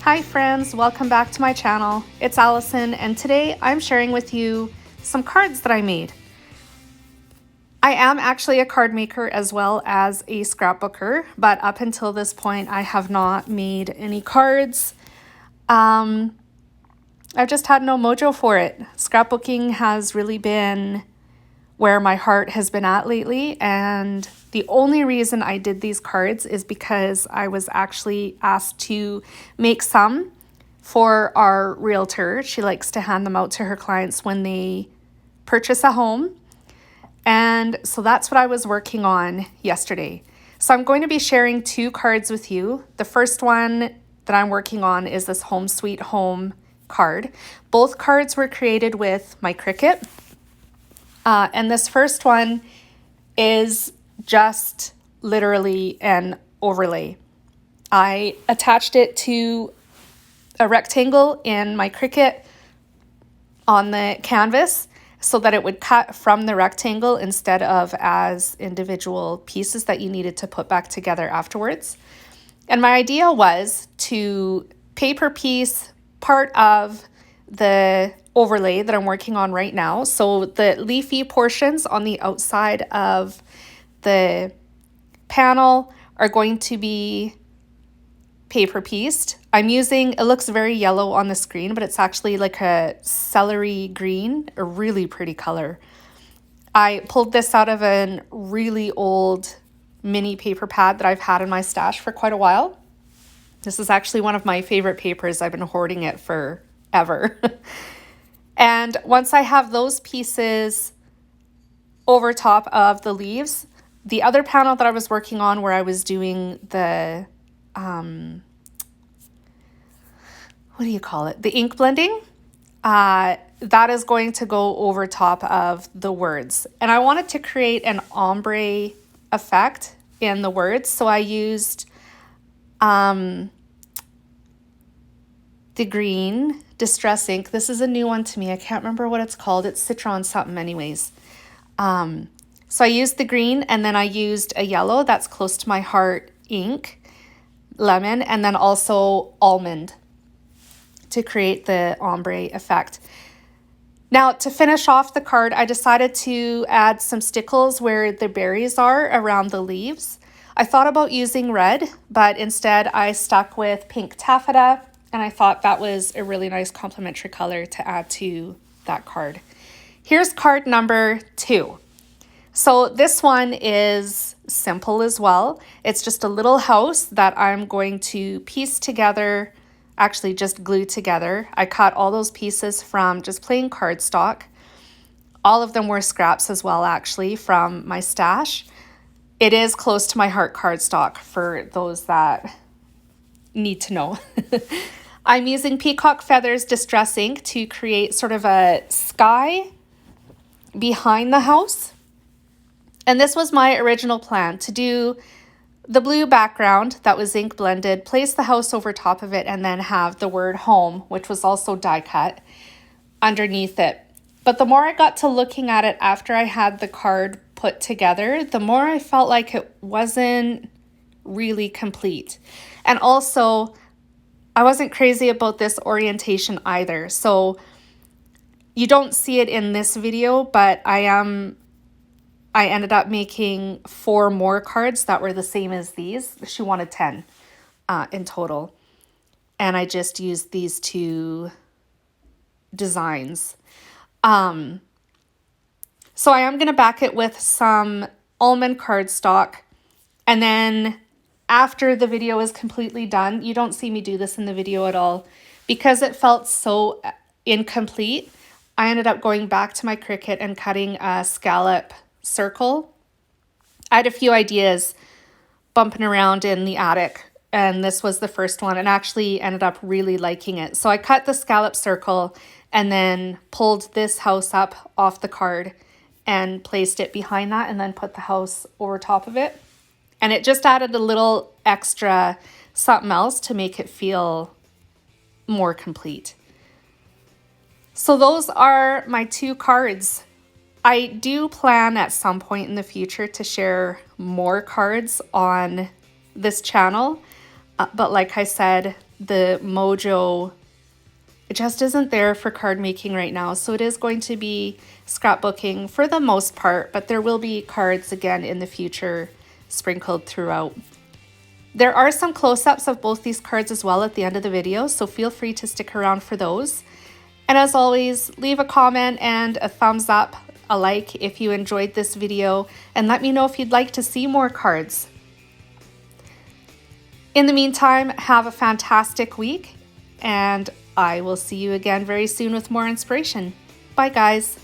Hi friends, welcome back to my channel. It's Allison and today I'm sharing with you some cards that I made. I am actually a card maker as well as a scrapbooker, but up until this point I have not made any cards. I've just had no mojo for it. Scrapbooking has really been where my heart has been at lately, and the only reason I did these cards is because I was actually asked to make some for our realtor. She likes to hand them out to her clients when they purchase a home. And so that's what I was working on yesterday. So I'm going to be sharing two cards with you. The first one that I'm working on is this Home Sweet Home card. Both cards were created with my Cricut. And this first one is just literally an overlay. I attached it to a rectangle in my Cricut on the canvas so that it would cut from the rectangle instead of as individual pieces that you needed to put back together afterwards. And my idea was to paper piece part of the overlay that I'm working on right now. So the leafy portions on the outside of the panel are going to be paper pieced. I'm using, it looks very yellow on the screen, but it's actually like a celery green, a really pretty color. I pulled this out of a really old mini paper pad that I've had in my stash for quite a while. This is actually one of my favorite papers. I've been hoarding it forever. And once I have those pieces over top of the leaves, the other panel that I was working on where I was doing the, what do you call it? The ink blending, that is going to go over top of the words. And I wanted to create an ombre effect in the words. So I used the green Distress ink. This is a new one to me. I can't remember what it's called. It's Citron something anyways. So I used the green and then I used a yellow that's close to my heart ink, lemon, and then also almond to create the ombre effect. Now to finish off the card, I decided to add some stickles where the berries are around the leaves. I thought about using red, but instead I stuck with pink taffeta. And I thought that was a really nice complementary color to add to that card. Here's card number 2. So this one is simple as well. It's just a little house that I'm going to piece together, actually just glue together. I cut all those pieces from just plain cardstock. All of them were scraps as well, actually, from my stash. It is close to my heart cardstock for those that need to know. I'm using Peacock Feathers Distress ink to create sort of a sky behind the house. And this was my original plan, to do the blue background that was ink blended, place the house over top of it, and then have the word home, which was also die cut, underneath it. But the more I got to looking at it after I had the card put together, the more I felt like it wasn't really complete. And also, I wasn't crazy about this orientation either. So you don't see it in this video, but I ended up making 4 more cards that were the same as these. She wanted 10 in total. And I just used these 2 designs. So I am going to back it with some almond cardstock, and then after the video is completely done, you don't see me do this in the video at all, because it felt so incomplete. I ended up going back to my Cricut and cutting a scallop circle. I had a few ideas bumping around in the attic, and this was the first one, and actually ended up really liking it. So I cut the scallop circle and then pulled this house up off the card and placed it behind that, and then put the house over top of it. And it just added a little extra something else to make it feel more complete. So those are my 2 cards. I do plan at some point in the future to share more cards on this channel. But like I said, the mojo, it just isn't there for card making right now. So it is going to be scrapbooking for the most part, but there will be cards again in the future sprinkled throughout. There are some close-ups of both these cards as well at the end of the video, so feel free to stick around for those. And as always, leave a comment and a thumbs up, a like if you enjoyed this video, and let me know if you'd like to see more cards. In the meantime, have a fantastic week, and I will see you again very soon with more inspiration. Bye, guys.